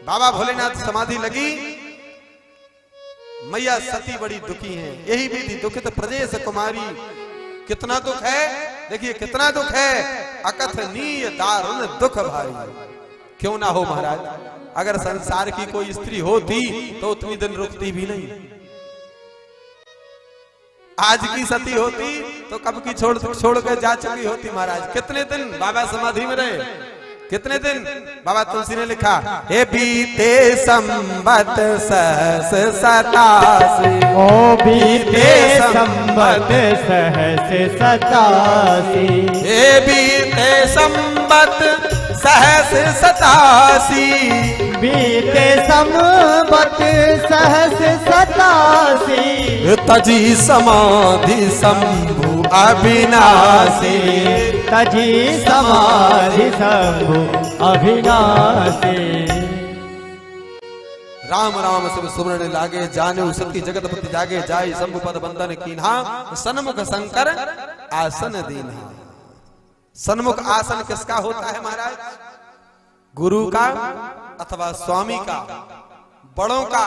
बाबा भोलेनाथ समाधि लगी, मैया सती बड़ी दुखी हैं। यही विधि दुखित प्रदेश कुमारी। कितना दुख है, देखिए कितना दुख है। अकथनीय दारुण दुख भारी। क्यों ना हो महाराज, अगर संसार की कोई स्त्री होती तो उतनी दिन रुकती भी नहीं। आज की सती होती तो कब की छोड़ कर जा चुकी होती महाराज। कितने दिन बाबा समाधि में रहे, कितने दिन। बाबा तुलसी ने लिखा, हे बीते संबत सहस सतासी, ओ बीते संबत सहस सतासी, हे बीते संबत सहस सतासी, बीते संबत सहस सतासी, तजी समाधि शंभु अविनाशी, तजी समाधि शंभु अविनाशी। राम राम सब सुमरण लागे, जाने सती जगतपति जागे, जाय शंभु पद बंदन कीन्हा, सन्मुख शंकर आसन दीन्हा। सन्मुख आसन किसका होता है महाराज? गुरु का अथवा स्वामी का, बड़ों का।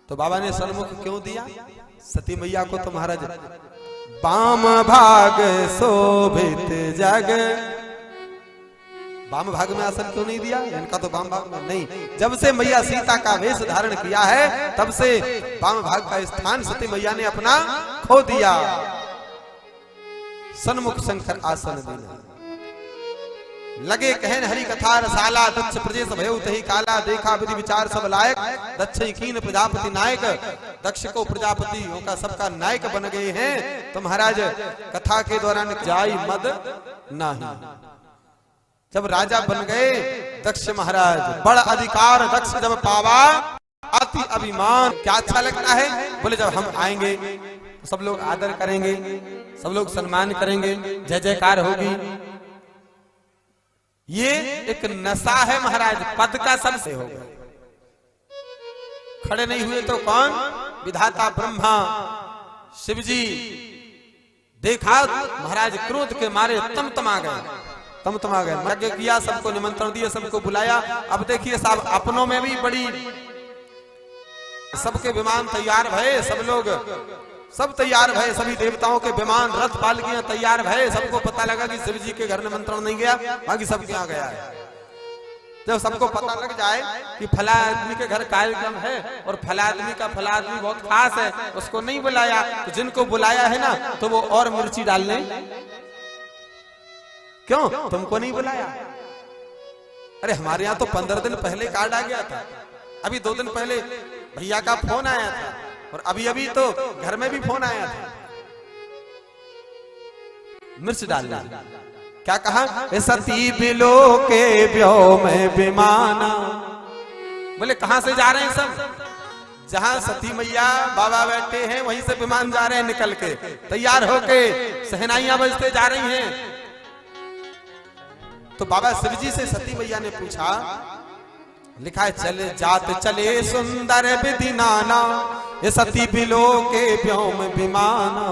तो बाबा ने सन्मुख क्यों दिया? सती मैया को तो महाराज वाम भाग शोभित जग, वाम भाग में आसन क्यों नहीं दिया? इनका तो वाम भाग में नहीं। जब से मैया सीता का वेश धारण किया है तब से वाम भाग का स्थान सती मैया ने अपना खो दिया। सन्मुख शंकर आसन देना। लगे कहन हरि कथा रसाला, दक्ष प्रदेश भयउ तहि काला, देखा विधि विचार सब लायक, दक्ष कीन प्रजापति नायक। दक्ष को प्रजापतियों का सबका नायक बन गए हैं। तो महाराज कथा के दौरान जाई मद नाही। जब राजा बन गए दक्ष महाराज, बड़ा अधिकार दक्ष जब पावा, अति अभिमान। क्या अच्छा लगता है? बोले जब हम आएंगे तो सब लोग आदर करेंगे, सब लोग सम्मान करेंगे, जय जयकार होगी। ये एक नशा है महाराज, पद का सबसे होगा। खड़े नहीं हुए तो कौन? विधाता ब्रह्मा शिव जी। देखा महाराज क्रोध के मारे तमतमा गए, तमतमा गए। यज्ञ किया, सबको निमंत्रण दिया, सबको बुलाया। अब देखिए साहब अपनों में भी बड़ी, सबके विमान तैयार भये, सब लोग सब तैयार भये, सभी देवताओं के विमान रथ पालकियां तैयार भये। सबको पता लगा कि शिव जी के घर निमंत्रण नहीं गया, बाकी सबके यहाँ गया है। जब सबको पता लग जाए कि फला आदमी के घर कार्यक्रम है और फला आदमी बहुत खास है, उसको नहीं बुलाया, तो जिनको बुलाया है ना तो वो और मिर्ची डालने। क्यों तुमको नहीं बुलाया? अरे हमारे यहाँ तो 15 दिन पहले कार्ड आ गया था, अभी 2 दिन पहले भैया का फोन आया था, और अभी अभी तो घर में भी फोन आया था। मिर्च डालना। क्या कहा? सती बिलो के ब्यो में विमाना। बोले कहां से जा रहे हैं सब? जहां सती मैया बाबा बैठे हैं वहीं से विमान जा रहे हैं, निकल के तैयार होके सहनाइयां बजते जा रही हैं। तो बाबा शिवजी से सती मैया ने पूछा, लिखा है चले जात चले सुंदर विधि नाना, ये सती बिलो के व्योम विमाना,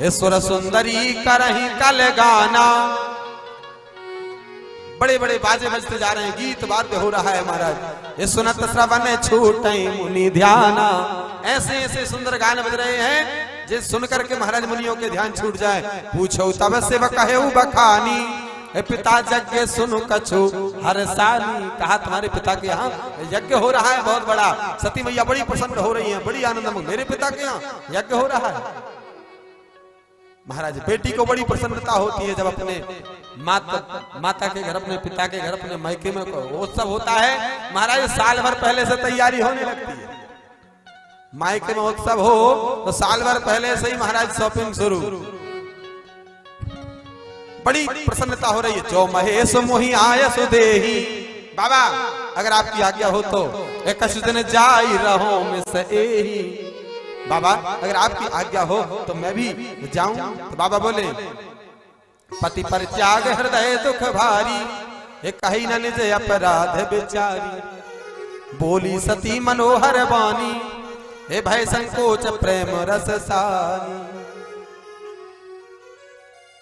ये सुर सुंदरी करही कल गाना। बड़े बड़े बाजे बजते जा रहे हैं, गीत वाद्य हो रहा है महाराज। ये सुनत श्रवण छूटई मुनि ध्याना। ऐसे ऐसे सुंदर गाने बज रहे हैं जिस सुन करके महाराज मुनियों के ध्यान छूट जाए। पूछो तब से कहे बखानी, पिता यज्ञ सुनु कछु हर सानी। कहा तुम्हारे पिता के यहाँ यज्ञ हो रहा है बहुत बड़ा। सती मैया बड़ी प्रसन्न हो रही हैं, बड़ी आनंद में, मेरे पिता के यहाँ यज्ञ हो रहा है। महाराज बेटी को बड़ी प्रसन्नता होती है जब अपने माता के घर, अपने पिता के घर, अपने मायके में उत्सव होता है। महाराज साल भर पहले से तैयारी होने लगती है। मायके में उत्सव हो तो साल भर पहले से ही महाराज शॉपिंग शुरू। बड़ी प्रसन्नता हो रही है। जो महेश मोहि आय सुदेही। बाबा अगर आपकी आज्ञा हो तो 21 दिन जाई रहो में सएही। बाबा अगर आपकी आज्ञा हो तो मैं भी जाऊं। तो बाबा बोले, पति पर त्याग हृदय दुख भारी, ये कही न निज अपराध बेचारी। बोली सती मनोहर वाणी, हे भय संकोच प्रेम रस सारी।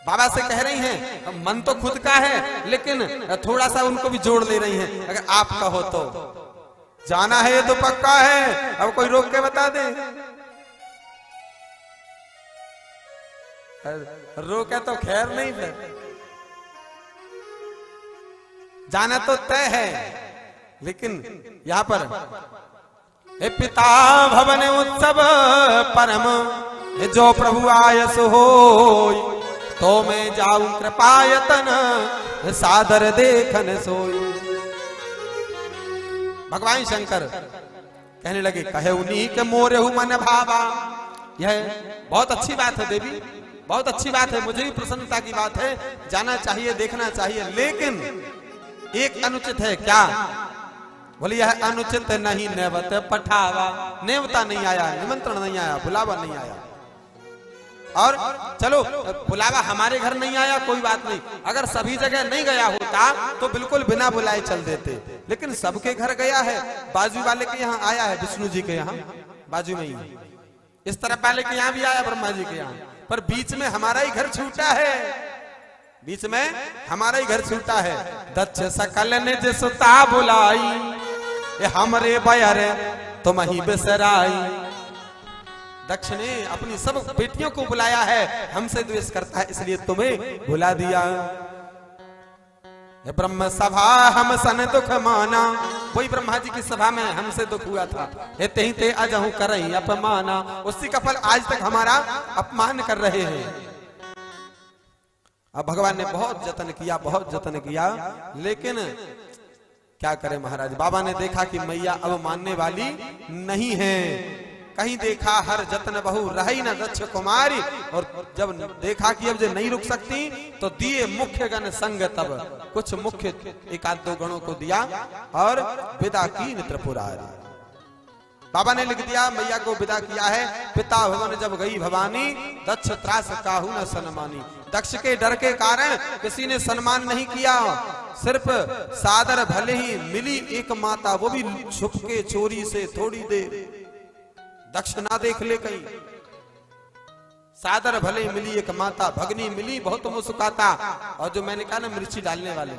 बाबा से कह रही हैं, मन तो खुद का है लेकिन थोड़ा सा उनको भी जोड़ ले रही हैं। अगर आप कहो तो जाना है ये तो पक्का है, अब कोई रोक के बता दे। रोके तो खैर नहीं है, जाना तो तय है। लेकिन यहाँ पर हे पिता भवन उत्सव परम, जो प्रभु आयस होय, तो मैं जाऊं कृपायतन, सादर देखन सोई। भगवान शंकर कहने लगे, कहे उन्हीं के मोरेहु मन भावा। यह बहुत अच्छी बात है देवी, बहुत अच्छी बात है, मुझे भी प्रसन्नता की बात है, जाना चाहिए, देखना चाहिए। लेकिन एक अनुचित है। क्या? बोली यह अनुचित नहीं नेवत पठावा। नेवता नहीं आया, निमंत्रण नहीं आया, बुलावा नहीं आया। और चलो बुलावा हमारे घर नहीं आया कोई बात नहीं, अगर सभी जगह नहीं गया होता तो बिल्कुल बिना बुलाए चल देते। लेकिन सबके घर गया है, बाजू वाले के यहाँ आया है, विष्णु जी के यहाँ बाजू में ही, इस तरफ वाले के यहाँ भी आया, ब्रह्मा जी के यहाँ, पर बीच में हमारा ही घर छूटा है, बीच में हमारा ही घर छूटा है। दक्ष सकल ने जिसता बुलाई, ये हमरे बयर तुम ही बिसराई। दक्ष ने अपनी सब बेटियों को बुलाया है, हमसे द्वेष करता है इसलिए तुम्हें बुला दिया। ब्रह्म सभा हम सन दुख माना, वही ब्रह्मा जी की सभा में हमसे दुख हुआ था। ते ते अजहू करई अपमाना, उसी का फल आज तक हमारा अपमान कर रहे हैं। अब भगवान ने बहुत जतन किया, बहुत जतन किया, लेकिन क्या करें महाराज। बाबा ने देखा कि मैया अब मानने वाली नहीं है। कहीं देखा हर जतन बहु रही न दक्ष कुमारी, और जब देखा कि अब जो नहीं रुक सकती तो दिए मुख्य गण संग, तब कुछ मुख्य एक आध दो गणों को दिया और विदा की त्रिपुरारी। बाबा ने लिख दिया, मैया को विदा किया है। पिता भवन जब गई भवानी, दक्ष त्रास काहू न सन्मानी। दक्ष के डर के कारण किसी ने सम्मान नहीं किया, सिर्फ सादर भले ही मिली एक माता, वो भी छुप के चोरी से थोड़ी देर, दक्ष ना देख ले कहीं। सादर भले मिली एक माता, भगनी मिली बहुत मुस्कुराता। और जो मैंने कहा ना मिर्ची डालने वाले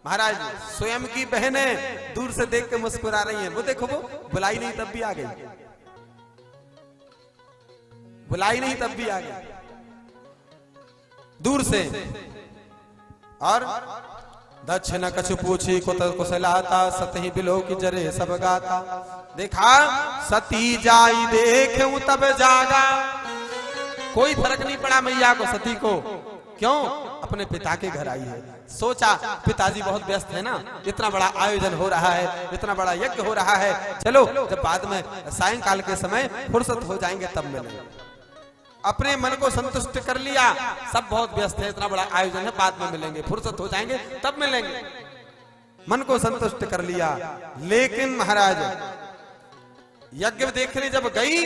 महाराज, स्वयं की बहनें दूर से देख के मुस्कुरा रही हैं। वो देखो, वो बुलाई नहीं तब भी आ गई, बुलाई नहीं तब भी आ गई दूर से। और दक्ष न कछु पूछी कुत कुशलाता, सतही बिलो की जरे सब गाता। देखा सती जाई देखूं तब जागा, कोई फर्क नहीं पड़ा मैया को, सती को। क्यों? अपने पिता के घर आई है। सोचा पिताजी बहुत व्यस्त है ना, इतना बड़ा आयोजन हो रहा है, इतना बड़ा यज्ञ हो रहा है, चलो जब बाद में सायंकाल के समय फुर्सत हो जाएंगे तब मिलेंगे। अपने मन को संतुष्ट कर लिया, सब बहुत व्यस्त है, इतना बड़ा आयोजन है, बाद में मिलेंगे, फुर्सत हो जाएंगे तब मिलेंगे, मन को संतुष्ट कर लिया। लेकिन महाराज यज्ञ देखने जब गई,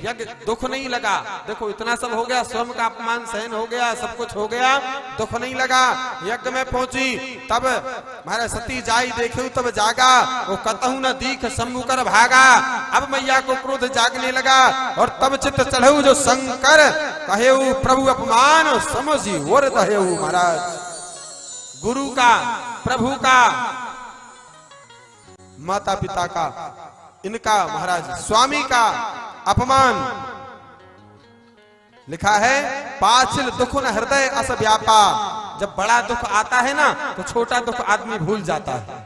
यज्ञ दुख नहीं लगा। देखो इतना सब हो गया, स्वयं का अपमान सहन हो गया, सब कुछ हो गया, दुख नहीं लगा। यज्ञ में पहुंची तब महाराज सती जाई देखू तब जागा, वो कतहु न दीख शंभु कर भागा। अब मैया को क्रोध जागने लगा और तब चित्त चढ़ऊ जो शंकर कहेऊ प्रभु अपमान समझी और दहेऊ। महाराज गुरु का, प्रभु का, माता पिता का, इनका महाराज स्वामी का अपमान। लिखा है पाचिल दुख न हृदय अस व्यापा, जब बड़ा दुख आता है ना तो छोटा दुख आदमी भूल जाता है,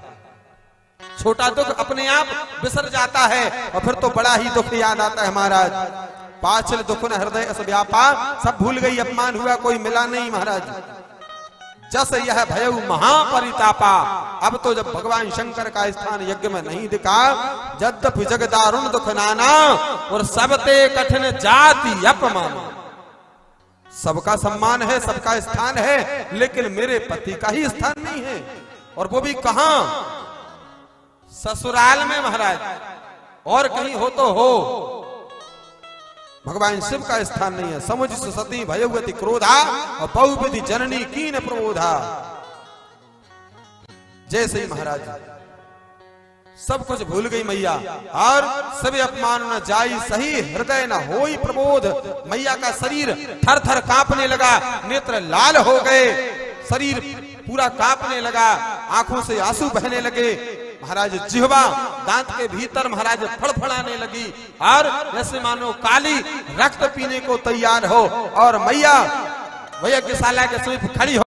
छोटा दुख अपने आप बिसर जाता है और फिर तो बड़ा ही दुख याद आता है। महाराज पाचिल दुख न हृदय अस व्यापा, सब भूल गई, अपमान हुआ, कोई मिला नहीं। महाराज जस यह भयउ महापरितापा, अब तो जब भगवान शंकर का स्थान यज्ञ में नहीं दिखा, यद्यपि जग दारुण दुख नाना और सबते कठिन जाति अपमान। सबका सम्मान है, सबका स्थान है, लेकिन मेरे पति का ही स्थान नहीं है, और वो भी कहां? ससुराल में महाराज, और कहीं हो तो हो, भगवान शिव का स्थान नहीं है। समुझ सती भयवती क्रोधा और बहुविधि जननी कीन प्रबोधा। जैसे ही महाराज सब कुछ भूल गई मैया और सभी अपमान न जाई सही हृदय न होई प्रबोध। मैया का शरीर थर थर कांपने लगा, नेत्र लाल हो गए, शरीर पूरा कांपने लगा, आंखों से आंसू बहने लगे। महाराज जिह्वा दांत के भीतर महाराज फड़फड़ाने लगी और जैसे मानो काली रक्त पीने को तैयार हो। और मैया यज्ञशाला के समीप खड़ी हो